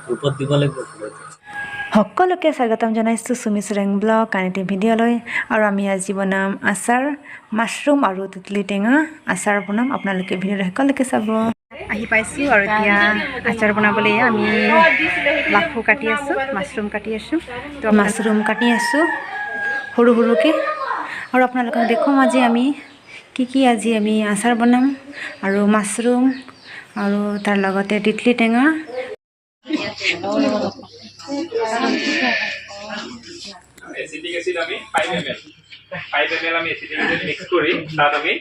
গ্ৰুপত দিব লাগিব। সকলোকে স্বাগতম জনাইছোঁ সুমি চোৰেং ব্লগ কানেক্টিভ ভিডিঅ'লৈ। আৰু আমি আজি বনাম আচাৰ, মাছৰুম আৰু তেতলি টেঙা আচাৰ বনাম। আপোনালোকে ভিডিঅ'টো সকলোকে চাব। আহি পাইছোঁ আৰু এতিয়া আচাৰ বনাবলৈ আমি লাফু কাটি আছোঁ, মাছৰুম কাটি আছোঁ। তো মাছৰুম কাটি আছোঁ সৰু সৰুকৈ। আৰু আপোনালোকক দেখুৱাম আজি আমি কি আজি আমি আচাৰ বনাম, আৰু মাছৰুম আৰু তাৰ লগতে তেতলি টেঙা। এসিটিক এসিড আমি 5 ml আমি এসিটিক এসিড মিক্স কৰি তাত আমি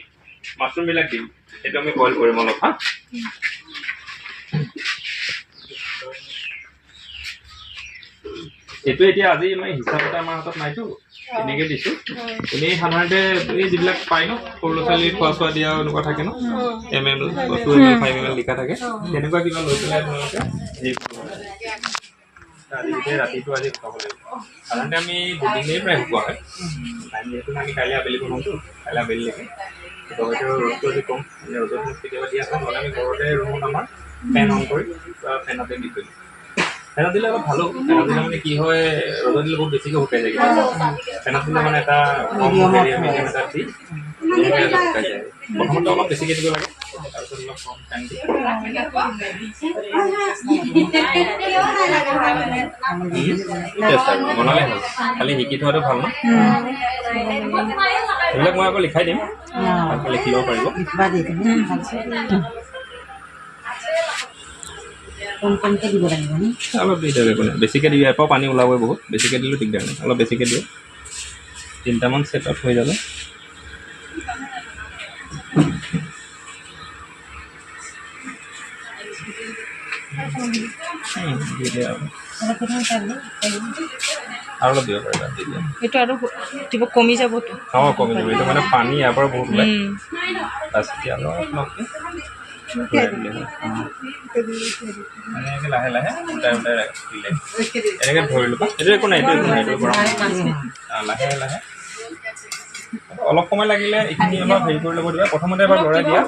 মাছৰুম বিলাক দিম। এটা আমি বইল কৰিম অলপ। হা এইটো এতিয়া আজি মই হিচাপতে আমাৰ হাতত নাইতো, এনেকৈ দিছোঁ। এনেই সাধাৰণতে এই যিবিলাক পায় ন, সৰু ল'ৰা ছোৱালী খোৱা দিয়া এনেকুৱা থাকে ন, ml 2 ml 5 ml লিখা থাকে, তেনেকুৱা কিবা লৈ পেলাই আপোনালোকে ৰাতিটো আজি খাব লাগিব। সাধাৰণতে আমি দুদিনেই প্ৰায় শুকোৱা হয়। যিহেতু আমি কাইলৈ আবেলি বনাওঁতো, কাইলৈ আবেলিলৈকে ৰ'দটো আজি কম, ৰ'দত কেতিয়াবা দিয়া হয়। নহ'লে আমি ঘৰতে ৰুমত আমাৰ ফেন অন কৰি ফেনতে দি থৈ দিওঁ। ফেনত দিলে অলপ ভালো। ফেনত দিলে মানে কি হয়, ৰ'দত দিলে বহুত বেছিকৈ শুকাই যায়। ফেনত দিলে মানে এটা মিডিয়াম এটা দি ধুনীয়াকৈ শুকাই যায়। প্ৰথমতে অলপ বেছিকৈ দিব লাগে, তাৰপিছত অলপ কম ফেন দি বনালে হ'ল। খালি শিকি থোৱাটো ভাল ন। এইবিলাক মই আকৌ লিখাই দিম, ভালকৈ লিখি ল'ব পাৰিব। অলপ দি দিয়ক, একো নাই। বেছিকৈ দিবি, এপাও পানী ওলাবই বহুত। বেছিকৈ দিলেও দিগদাৰ নাই, অলপ বেছিকৈ দিয়ক। 3টামান ছেটত হৈ যাব। আৰু অলপ দিব পাৰিবা, দি দিয়া। এইটো আৰু দিব কমি যাবতো। অঁ, কমি যাব। এইটো মানে পানী ইয়াৰ পৰা বহুত ওলাই। তাৰপিছত এনেকৈ লাহে লাহে উঠাই উঠাই দিলে এনেকৈ ধৰি ল'বা। এইটো একো নাই, এইটো লাহে লাহে অলপ সময় লাগিলে এইখিনি অলপ হেৰি কৰি ল'ব দিবা। প্ৰথমতে এবাৰ লৰাই দিয়া,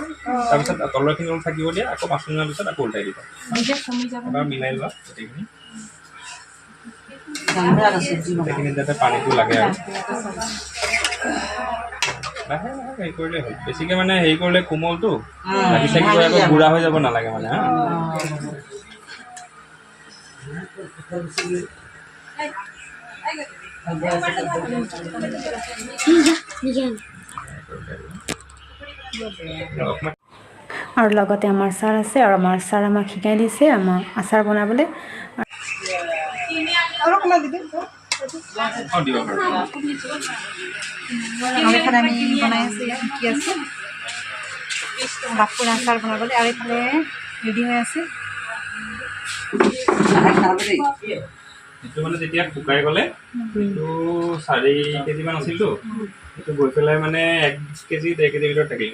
তাৰপিছত তলৰখিনি অলপ থাকিব দিয়া, আকৌ 5 মিনিটৰ পিছত আকৌ উল্টাই দিবা। এবাৰ মিলাই লোৱা গোটেইখিনি যাতে পানীটো লাগে আৰু লাহে লাহে হেৰি কৰিলে হ'ল। বেছিকৈ মানে হেৰি কৰিলে কোমলটো লাগি চাগি গৈ আকৌ গুড়া হৈ যাব নালাগে মানে। হা আৰু লগতে আমাৰ ছাৰ আছে, আৰু আমাৰ ছাৰ আমাক শিকাই দিছে আমাৰ আচাৰ বনাবলৈ। এইফালে আমি বনাই আছোঁ, শিকি আছোঁ লাফুৰ আচাৰ বনাবলৈ। আৰু এইফালে ৰেডি হৈ আছে। এইটো মানে যেতিয়া শুকাই গ'লে, এইটো 4 কেজিমান আছিলতো, এইটো গৈ পেলাই মানে 1 কেজি 1.5 কেজিৰ ভিতৰত থাকিল।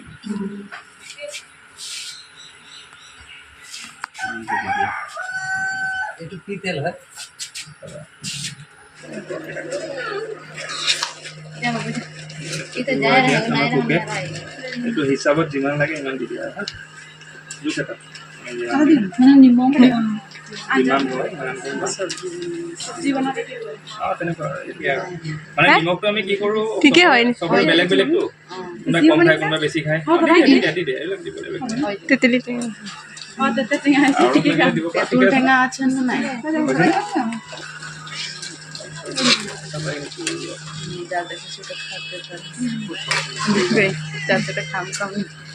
এইটো কি তেল হয়? এইটো হিচাপত যিমান লাগে ইমান দি দিয়া। নিমখটো আমি কি কৰোঁ, চবৰে বেলেগ বেলেগটো। কোনোবাই কম খায়, কোনোবাই বেছি খায়। তেতলি টেঙা আছে নে নাই?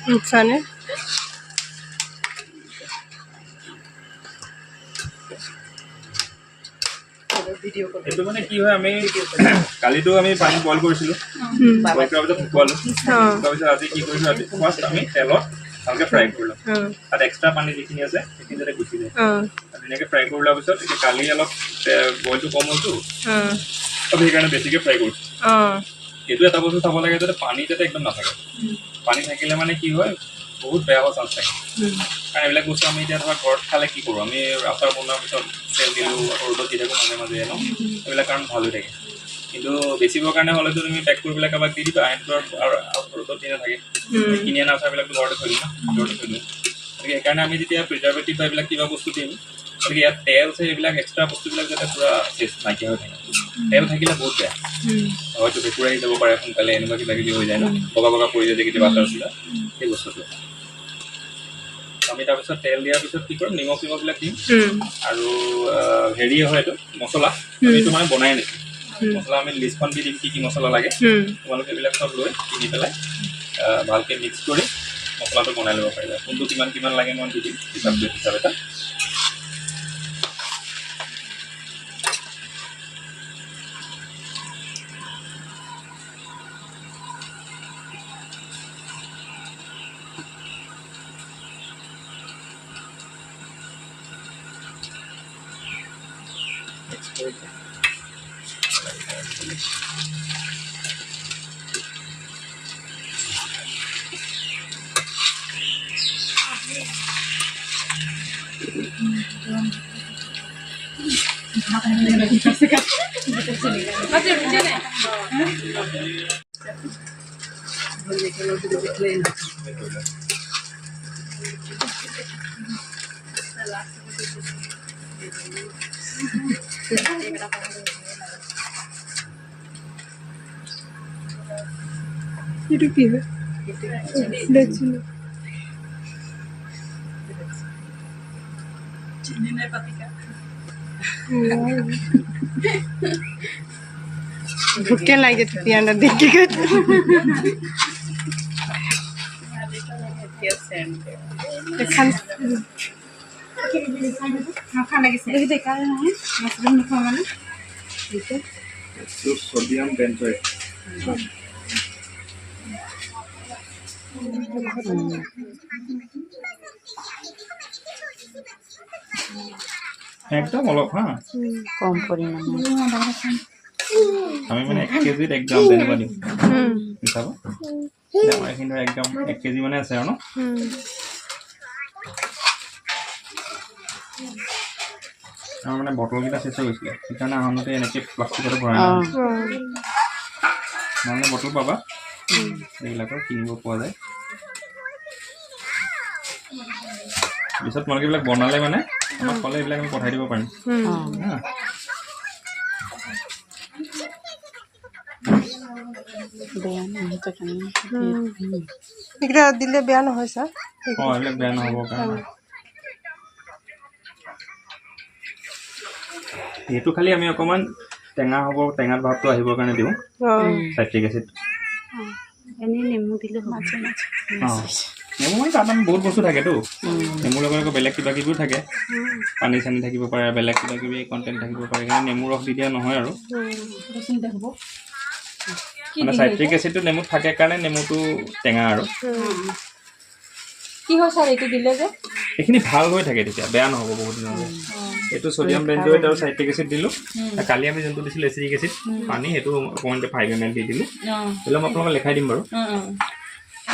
নুকসানে এইটো মানে কি হয়, আমি কালিতো আমি পানী বইল কৰিছিলোঁ, বইল কৰাৰ পিছত শুকুৱালোঁ। শুকুৱাৰ পিছত আজি কি কৰিছোঁ, আজি ফাৰ্ষ্ট আমি তেলত ভালকৈ ফ্ৰাই কৰি ল'ম। তাত এক্সট্ৰা পানী যিখিনি আছে সেইখিনি যাতে গুচি যায়। ধুনীয়াকৈ ফ্ৰাই কৰি লোৱাৰ পিছত এতিয়া কালি অলপ বইলটো কম হ'লতো, সেইকাৰণে বেছিকৈ ফ্ৰাই কৰিছোঁ। এইটো এটা বস্তু চাব লাগে, যাতে পানী যাতে একদম নাথাকে। পানী থাকিলে মানে কি হয়, বহুত বেয়া হোৱা চান্স থাকে। কাৰণ এইবিলাক বস্তু আমি এতিয়া ধৰক ঘৰত খালে কি কৰোঁ, আমি আচাৰ বনোৱাৰ পিছত তেল দিলোঁ, ৰ'দত দি থাকোঁ মাজে মাজে ন, এইবিলাক কাৰণ ভাল হৈ থাকে। কিন্তু বেচিবৰ কাৰণে হ'লেতো তুমি পেক কৰি পেলাই কাৰোবাক দি দিবা, সেইটো আৰু ৰ'দত দি নাথাকে। কিনি অনা আচাৰবিলাকতো ঘৰতে থৈ দিম ন, ঘৰতে থৈ দিওঁ। গতিকে সেইকাৰণে আমি যেতিয়া প্ৰিজাৰ্ভেটিভ বা এইবিলাক কিবা বস্তু দিম গতিকে ইয়াত তেল আছে এইবিলাক এক্সট্ৰা বস্তুবিলাক যাতে পূৰা চেষ্ট নাইকিয়া হৈ থাকে তেল থাকিলে বহুত বেয়া হয়তো ভেঁকুৰ আহি যাব পাৰে সোনকালে এনেকুৱা কিবা কিবি হৈ যায় ন বগা বগা পৰি যায় কেতিয়াবা আচাৰ আছিলে সেই বস্তুটো আমি তাৰপিছত তেল দিয়াৰ পিছত কি কৰিম নিমখ চিমখবিলাক দিম আৰু হেৰি হয় এইটো মছলা এইটো মানে বনাই আনিছোঁ মছলা আমি লিষ্টখন দি দিম কি কি মছলা লাগে তোমালোকে এইবিলাক চব লৈ কিনি পেলাই ভালকৈ মিক্স কৰি মছলাটো বনাই ল'ব পাৰিবা কোনটো কিমান কিমান লাগে মই দি দিম হিচাপ এটা এটা কি হয় দেখছি भूखे लगे थे पियानो देख के सोडियम बेंजोएट একদম অলপ হা कम परिमाण আমি মানে 1 কেজিত 1 গ্ৰাম তেনেকুৱা দিওঁ চাব আমাৰ এইখিনি একদম 1 কেজি মানে আছে আৰু ন আমাৰ মানে বটলকেইটা চেষ্টা কৰিছিলে সেইকাৰণে আহোঁতে এনেকৈ প্লাষ্টিকতে ভৰাই মানে বটল পাবা এইবিলাকৰ কিনিব পোৱা যায় পিছত তোমালোকে এইবিলাক বনালে মানে আমাক ক'লে এইবিলাক আমি পঠাই দিব পাৰিম এইকেইটা দিলে বেয়া নহয় ছাৰ এইবিলাক বেয়া নহ'ব কাৰণে এইটো খালি আমি অকণমান টেঙা হ'ব টেঙাৰ ভাৱটো আহিবৰ কাৰণে দিওঁ চাইট্ৰিক এচিড এনেই নেমু দিলে নেমু মানে তাত আমি বহুত বস্তু থাকেতো নেমুৰ লগত আকৌ বেলেগ কিবা কিবিও থাকে পানী চানী থাকিব পাৰে বেলেগ কিবা কিবি কণ্টেণ্ট থাকিব পাৰে সেইকাৰণে নেমু ৰস দি দিয়া নহয় আৰু মানে চাইট্ৰিক এচিডটো নেমুত থাকে কাৰণে নেমুটো টেঙা আৰু কি হয় ছাৰ এইটো দিলে যে এইখিনি ভাল হৈ থাকে তেতিয়া বেয়া নহ'ব বহুত দিনলৈ এইটো ছডিয়াম বেঞ্জয়েট আৰু চাইট্ৰিক এচিড দিলোঁ কালি আমি যোনটো দিছিলোঁ এচিটিক এচিড পানী সেইটো অকণমান 5 ml দি দিলোঁ এইবিলাক মই আপোনালোকক লিখাই দিম বাৰু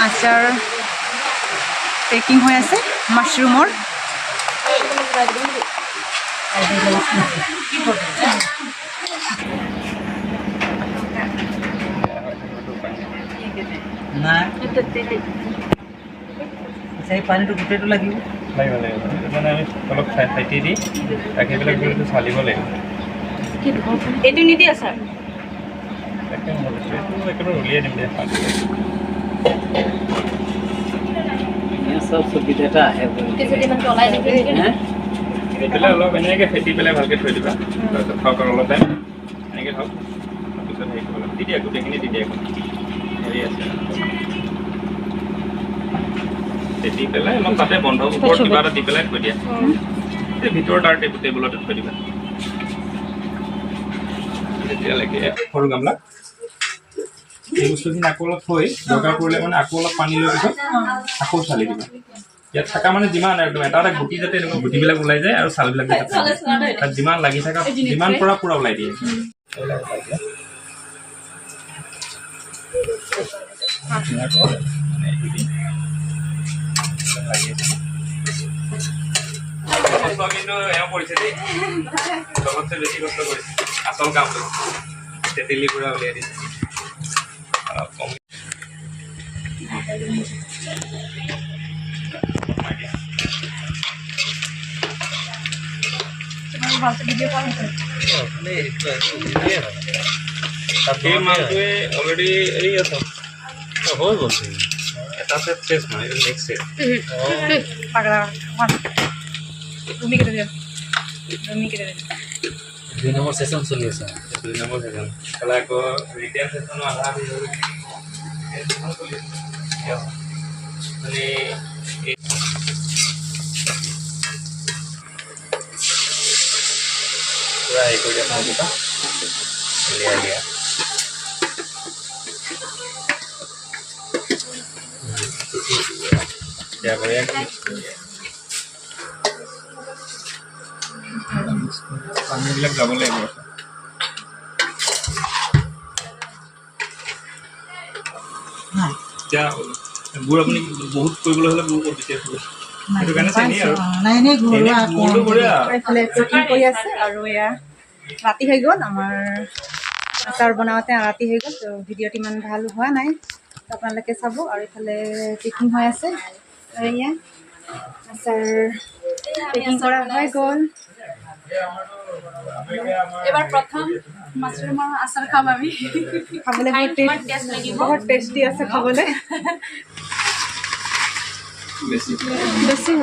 আচাৰ পেকিং হৈ আছে মাছৰুমৰ পানীটো গোটেইটো লাগিব মানে আমি অলপ চাইটি দি ৰাখিবিলাক এইটো চালিব লাগিব এইটো নিদিয়ে ছাৰ একেবাৰে উলিয়াই দিম দে সব সুবিধাটা আহে দি পেলাই অলপ এনেকৈ ফেটি পেলাই ভালকৈ থৈ দিবা তাৰপিছত খাওক আৰু অলপ টাইম এনেকৈ খাওক তাৰপিছত হেৰি কৰিব দি দিয়া গোটেইখিনি দি দিয়া হেৰি আছে ফেটি পেলাই অলপ তাতে বন্ধ ওপৰত কিবা এটা দি পেলাই থৈ দিয়া এই ভিতৰৰ তাৰ টেবুলতে থৈ দিবা তেতিয়ালৈকে সৰু গামলা এই বস্তুখিনি আকৌ অলপ থৈ দৰকাৰ পৰিলে মানে আকৌ অলপ পানী লৈ পিছত আকৌ চালি দিবা ইয়াত থকা মানে যিমান একদম এটা এটা গুটি যাতে এনেকুৱা গুটিবিলাক ওলাই যায় আৰু ছালবিলাক যাতে তাত যিমান লাগি থকা যিমান পৰা পূৰা ওলাই দিয়ে কিন্তু এওঁ কৰিছে দেই চবতছে বেছি কষ্ট কৰিছে আচল কামটো তেতেলী পুৰা উলিয়াই দিছে কম সেই মালটোৱে অলৰেডি এই আছে হৈ গ'ল এটা ছেট চেছ মানে এইটো নেক্সট ছেট দুই নম্বৰ ছেশ্যন চলি আছে 2 নম্বৰ ছেছন তাহলে আকৌ ৰিটেন ছেছন আধা দি হ'ল মানে पूरा एक हो जाता है का लिया गया क्या बढ़िया पानी लग डबल है क्या गुड़ अपनी बहुत कोई बोला है गुड़ को पीछे সেইটো কাৰণে চেনি আৰু নাই নাই ঘৰুৱা গুড়টো বঢ়িয়া এইফালে পেকিং কৰি আছে আৰু এয়া ৰাতি হৈ গ'ল আমাৰ আচাৰ বনাওঁতে ৰাতি হৈ গ'ল তো ভিডিঅ'টো ইমান ভাল হোৱা নাই আপোনালোকে চাব আৰু এইফালে পেকিং হৈ আছে আৰু এয়া আচাৰ পেকিং কৰা হৈ গ'ল এবাৰ প্ৰথম মাছৰুমৰ আচাৰ খাম আমি খাবলৈ বহুত টেষ্টি আছে খাবলৈ বেছি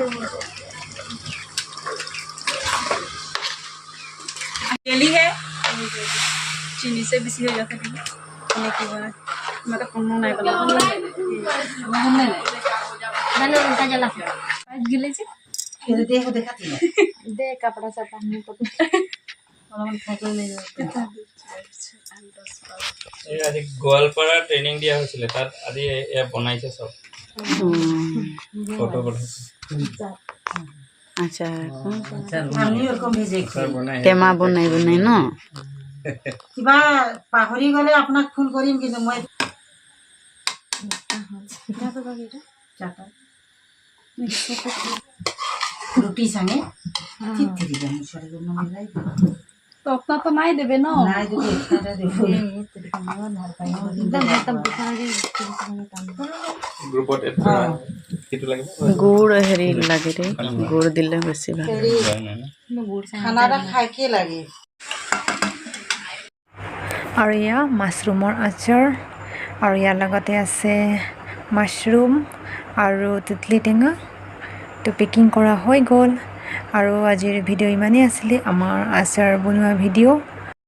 अकेली है चीनी से बेसी हो जाता है मैं तो कम नहीं बना मैंने उनका जला आज गिले जी কিন্তু দেহ দেখাতি না दे कपड़ा सब पहनने को অলপমান খাই কৰি লৈ যাব এই আজি গোৱালপাৰা ট্ৰেইনিং দিয়া হৈছিলে তাত আজি এয়া বনাইছে সব ফটো বনাইছে আচ্ছা আমি ওরকম ভেজে খাই টেমা বনাই বনাই ন কিবা পাহৰি গ'লে আপোনাক ফোন কৰিম কিন্তু মই ৰুটি চাঙে ঠিক যাম সরি নমাই तो अपना तो नहीं देवे ना নাই যদি এক্সট্রাটা দেব एकदम खत्म बुखारी গ্ৰুপত এটা কিটো লাগিব গুড় হেৰি লাগে ৰে গুড় দিলে বেছি ভাল খানাটা খাইকে লাগে আৰু এয়া মাছৰুমৰ আচাৰ আৰু ইয়াৰ লগতে আছে মাছৰুম আৰু তিতলি টেঙা তো পেকিং কৰা হৈ গ'ল আৰু আজিৰ ভিডিঅ' ইমানেই আছিলে আমাৰ আচাৰ বনোৱা ভিডিঅ'